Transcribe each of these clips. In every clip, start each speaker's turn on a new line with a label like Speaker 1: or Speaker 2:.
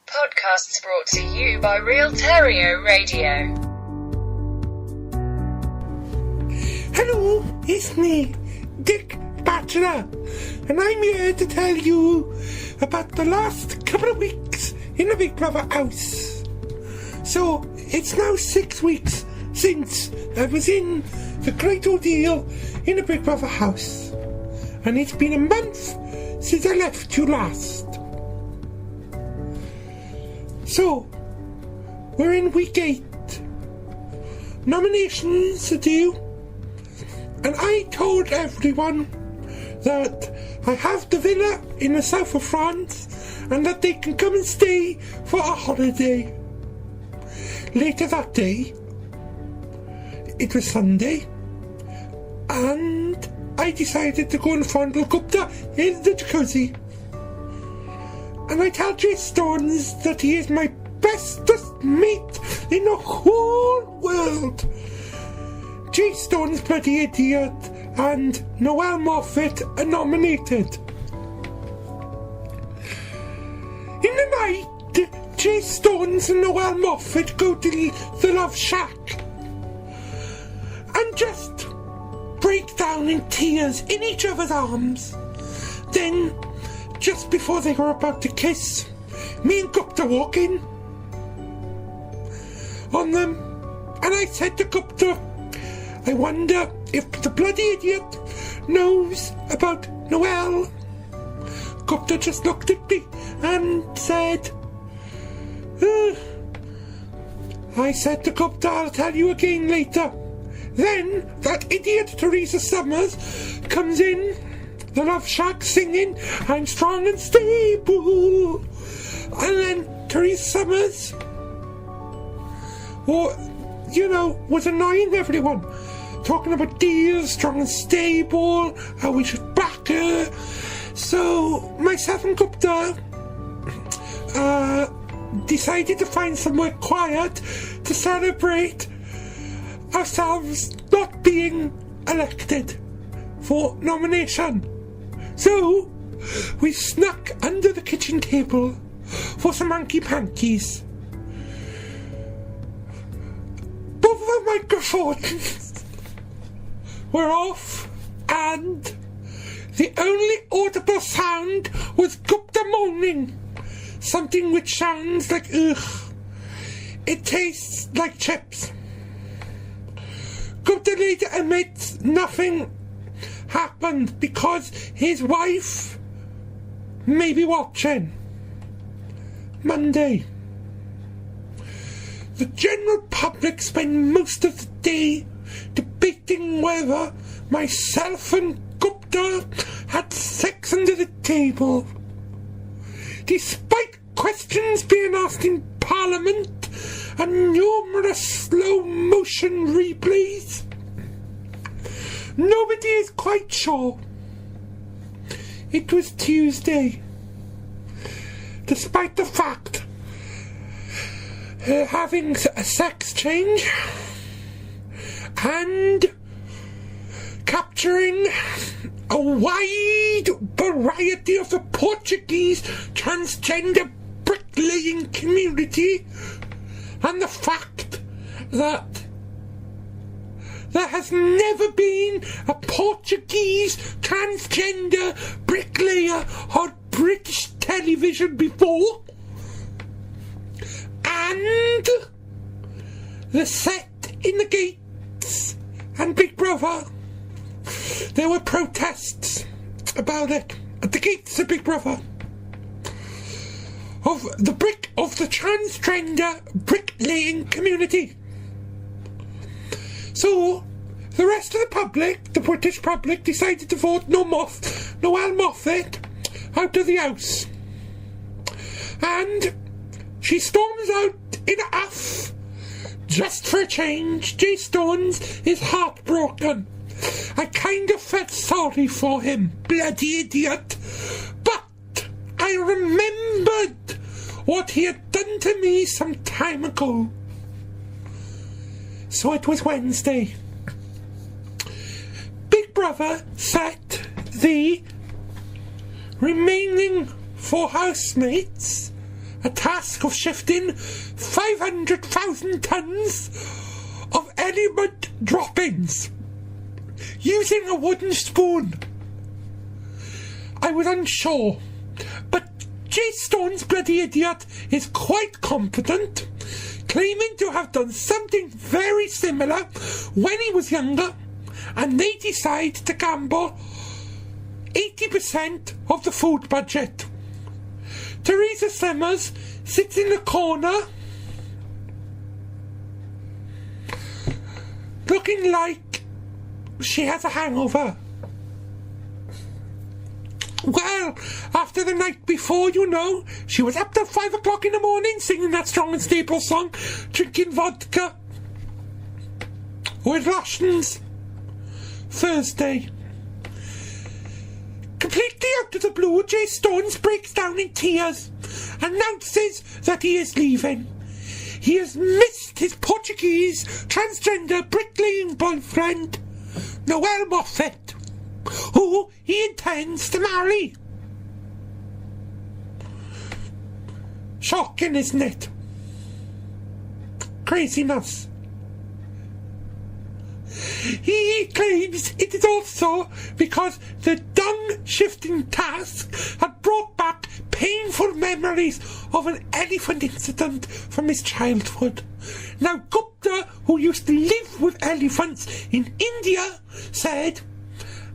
Speaker 1: Podcasts brought to you by Real Terryo Radio.
Speaker 2: Hello, it's me, Dick Batchelor, and I'm here to tell you about the last couple of weeks in the Big Brouther house. So, it's now 6 weeks since I was in the great ordeal in the Big Brouther house, and it's been a month since I left you last. So, we're in week 8. Nominations are due, and I told everyone that I have the villa in the south of France and that they can come and stay for a holiday. Later that day, it was Sunday, and I decided to go and fondle Gupta in the jacuzzi. And I tell Jay Stones that he is my bestest mate in the whole world. Jay Stones, bloody idiot, and Noel Moffat are nominated. In the night, Jay Stones and Noel Moffat go to the Love Shack and just break down in tears in each other's arms. Then, just before they were about to kiss, me and Gupta walk in on them, and I said to Gupta, I wonder if the bloody idiot knows about Noel. Gupta just looked at me and said, I said to Gupta, I'll tell you again later. Then that idiot Teresa Sommers comes in the Love Shack singing, I'm strong and stable. And then Teresa Sommers, was annoying everyone. Talking about deals, strong and stable, how we should back her. So, myself and Gupta decided to find somewhere quiet to celebrate ourselves not being elected for nomination. So, we snuck under the kitchen table for some hanky-pankies. Both of our microphones were off, and the only audible sound was Gupta moaning, something which sounds like ugh. It tastes like chips. Gupta later admits nothing happened because his wife may be watching. Monday. The general public spend most of the day debating whether myself and Gupta had sex under the table. Despite questions being asked in Parliament and numerous slow-motion replays, nobody is quite sure. It was Tuesday. Despite the fact having a sex change and capturing a wide variety of the Portuguese transgender bricklaying community, and the fact that there has never been a Portuguese transgender bricklayer on British television before, and the set in the gates and Big Brouther, there were protests about it at the gates of Big Brouther of the transgender bricklaying community. So the rest of the public, the British public, decided to vote Noel Moffat out of the house, and she storms out in a huff. Just for a change, Jay Stones is heartbroken. I kind of felt sorry for him, bloody idiot. But I remembered what he had done to me some time ago. So it was Wednesday. Big Brouther set the remaining 4 housemates a task of shifting 500,000 tons of element droppings using a wooden spoon. I was unsure, but J. Stone's bloody idiot is quite confident, claiming to have done something very similar when he was younger, and they decide to gamble 80% of the food budget. Teresa Sommers sits in the corner looking like she has a hangover. Well, after the night before, you know, she was up till 5 o'clock in the morning singing that Strong and Stable song, drinking vodka with Russians. Thursday. Completely out of the blue, J. Stones breaks down in tears, announces that he is leaving. He has missed his Portuguese transgender bricklaying boyfriend, Noel Moffat, who he intends to marry. Shocking, isn't it? Craziness. He claims it is also because the dung-shifting task had brought back painful memories of an elephant incident from his childhood. Now, Gupta, who used to live with elephants in India, said,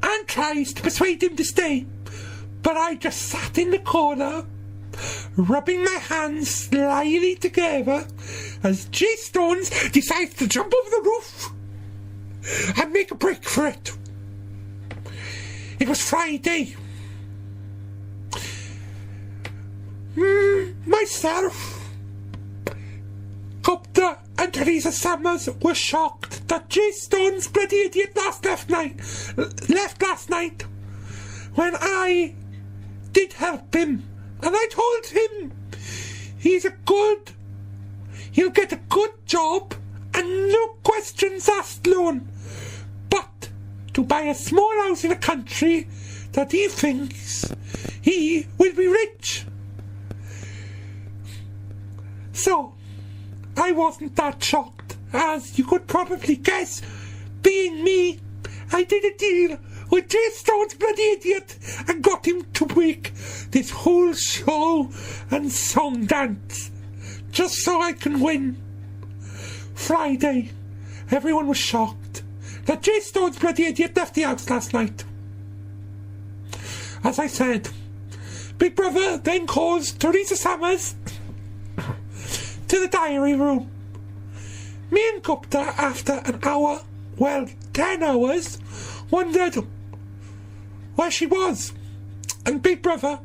Speaker 2: and tries to persuade him to stay, but I just sat in the corner, rubbing my hands slyly together as J. Stones decides to jump over the roof and make a break for it. It was Friday. Myself, Gupta and Teresa Sommers were shocked that J. Stone's bloody idiot left last night when I did help him, and I told him he'll get a good job and no questions asked loan, but to buy a small house in a country that he thinks he will be rich. So, I wasn't that shocked, as you could probably guess. Being me, I did a deal with J. Stone's bloody idiot and got him to make this whole show and song dance, just so I can win. Friday, everyone was shocked that J. Stone's bloody idiot left the house last night. As I said, Big Brother then calls Teresa Sommers to the diary room. Me and Gupta, after an hour, 10 hours, wondered where she was. And Big Brother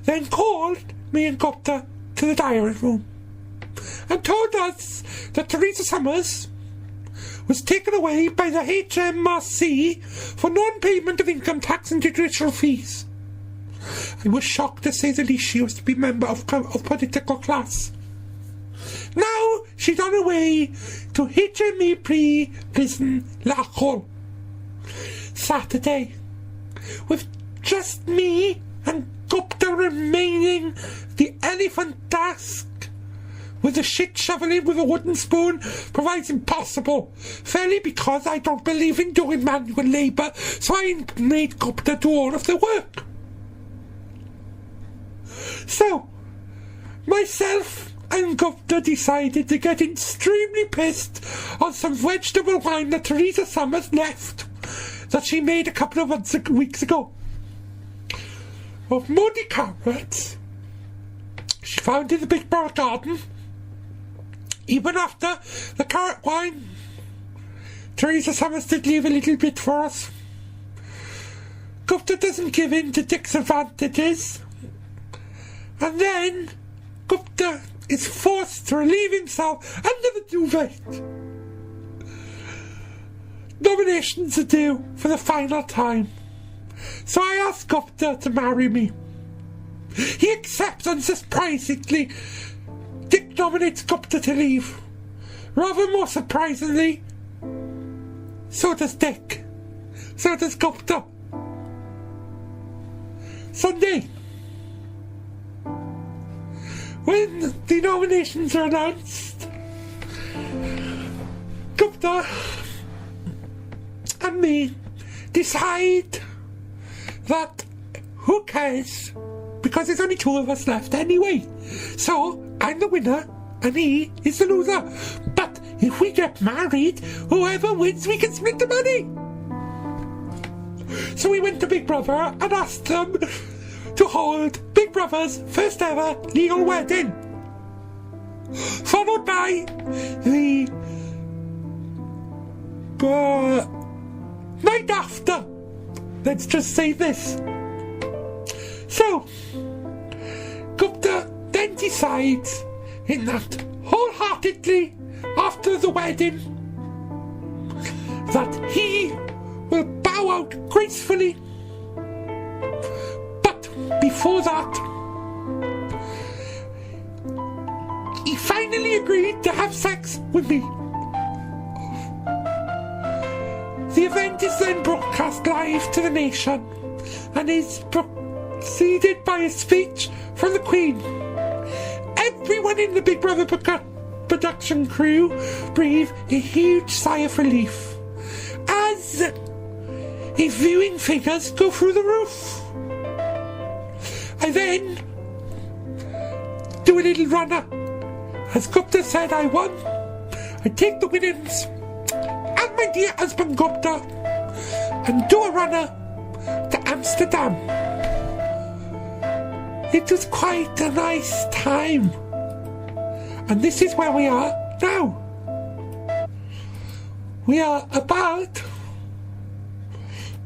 Speaker 2: then called me and Gupta to the diary room and told us that Teresa Sommers was taken away by the HMRC for non-payment of income tax and judicial fees. I was shocked, to say the least. She used to be a member of political class. Now she's on her way to HMRC prison Lachol. Saturday, with just me and Gupta remaining, the elephant task with a shit shoveling with a wooden spoon provides impossible. Fairly because I don't believe in doing manual labour, so I made Gupta do all of the work. So, myself and Gupta decided to get extremely pissed on some vegetable wine that Teresa Sommers left, that she made a couple of weeks ago, of muddy carrots she found in the Big Brouther garden. Even after the carrot wine, Teresa Sommers did leave a little bit for us. Gupta doesn't give in to Dick's advantages, and then Gupta is forced to relieve himself under the duvet. Nominations are due for the final time, so I asked Gupta to marry me. He accepts, unsurprisingly. Dick nominates Gupta to leave. Rather more surprisingly, so does Dick. So does Gupta. Sunday. when the nominations are announced, Gupta and me decide that who cares, because there's only two of us left anyway. So I'm the winner and he is the loser. But if we get married, whoever wins, we can split the money. So we went to Big Brother and asked them to hold Big Brother's first ever legal wedding, followed by the night after. Let's just say this. So Gupta then decides in that wholeheartedly after the wedding that he will bow out gracefully. But before that, he finally agreed to have sex with me. The event is then broadcast live to the nation and is preceded by a speech from the Queen. Everyone in the Big Brother production crew breathe a huge sigh of relief as his viewing figures go through the roof. I then do a little runner. As Gupta said I won, I take the winnings and my dear husband Gupta and do a runner to Amsterdam. It was quite a nice time. And this is where we are now. We are about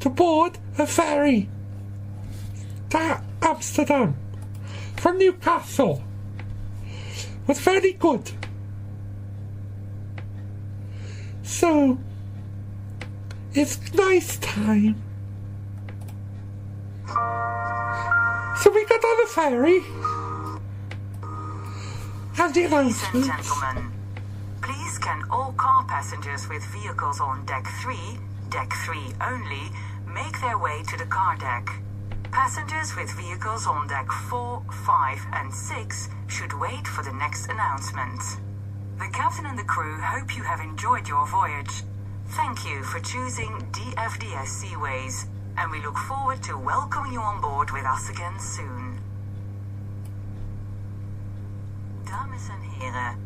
Speaker 2: to board a ferry to Amsterdam from Newcastle. It was very good. So it's nice time. So we got on the ferry. And the
Speaker 3: Ladies and
Speaker 2: announcements.
Speaker 3: gentlemen, please can all car passengers with vehicles on deck 3 only, make their way to the car deck. Passengers with vehicles on deck 4, 5 and 6 should wait for the next announcement. The captain and the crew hope you have enjoyed your voyage. Thank you for choosing DFDS Seaways, and we look forward to welcoming you on board with us again soon. Dames en heren,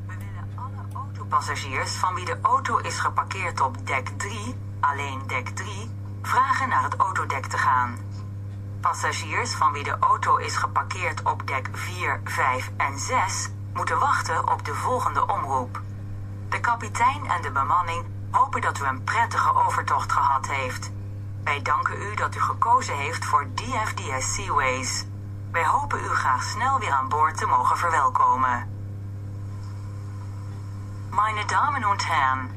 Speaker 3: we willen alle autopassagiers van wie de auto is geparkeerd op dek 3, alleen dek 3, vragen naar het autodek te gaan. Passagiers van wie de auto is geparkeerd op dek 4, 5 en 6 moeten wachten op de volgende omroep. De kapitein en de bemanning hopen dat u een prettige overtocht gehad heeft. Wij danken u dat u gekozen heeft voor DFDS Seaways. Wij hopen u graag snel weer aan boord te mogen verwelkomen. Meine Damen und Herren,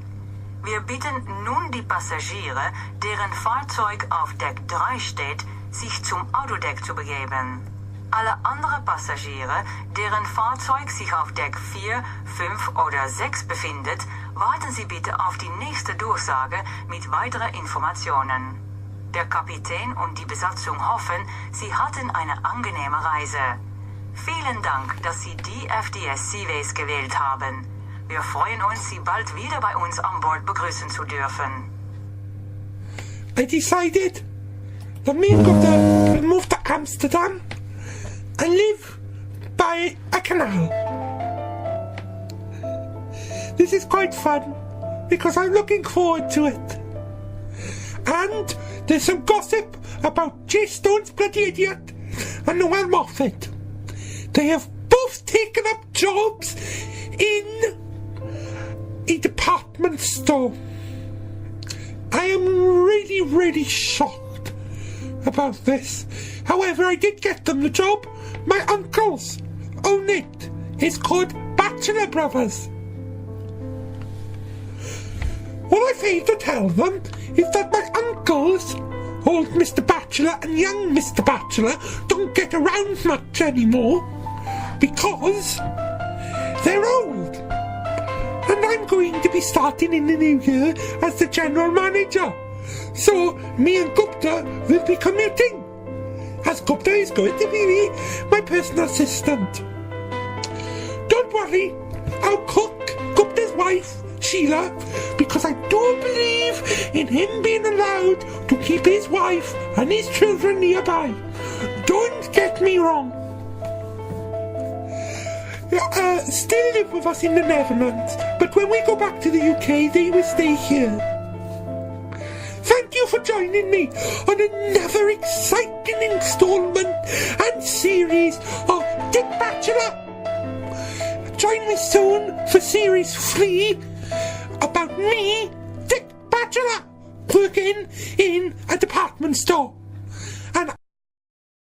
Speaker 3: wir bitten nun die Passagiere, deren Fahrzeug auf Deck 3 steht, sich zum Autodeck zu begeben. Alle anderen Passagiere, deren Fahrzeug sich auf Deck 4, 5 oder 6 befindet, warten Sie bitte auf die nächste Durchsage mit weiteren Informationen. Der Kapitän und die Besatzung hoffen, Sie hatten eine angenehme Reise. Vielen Dank, dass Sie DFDS Seaways gewählt haben. Wir freuen uns, Sie bald wieder bei uns an Bord begrüßen zu dürfen.
Speaker 2: I decided that me and Gupta will move to Amsterdam and live by a canal. This is quite fun because I'm looking forward to it. And there's some gossip about Jay Stone's bloody idiot and Noel Moffat. They have both taken up jobs in a department store. I am really shocked about this. However, I did get them the job. My uncles own it. It's called Batchelor Brothers. What I failed to tell them is that my uncles, old Mr. Batchelor and young Mr. Batchelor, don't get around much anymore because they're old. And I'm going to be starting in the new year as the general manager. So me and Gupta will be commuting, as Gupta is going to be my personal assistant. don't worry. I'll cook Gupta's wife, Sheila, because I do believe in him being allowed to keep his wife and his children nearby. Don't get me wrong. Still live with us in the Netherlands, but when we go back to the UK, they will stay here. Thank you for joining me on another exciting installment and series of Dick Batchelor. Join me soon for series 3 about me, Dick Batchelor, working in a department store.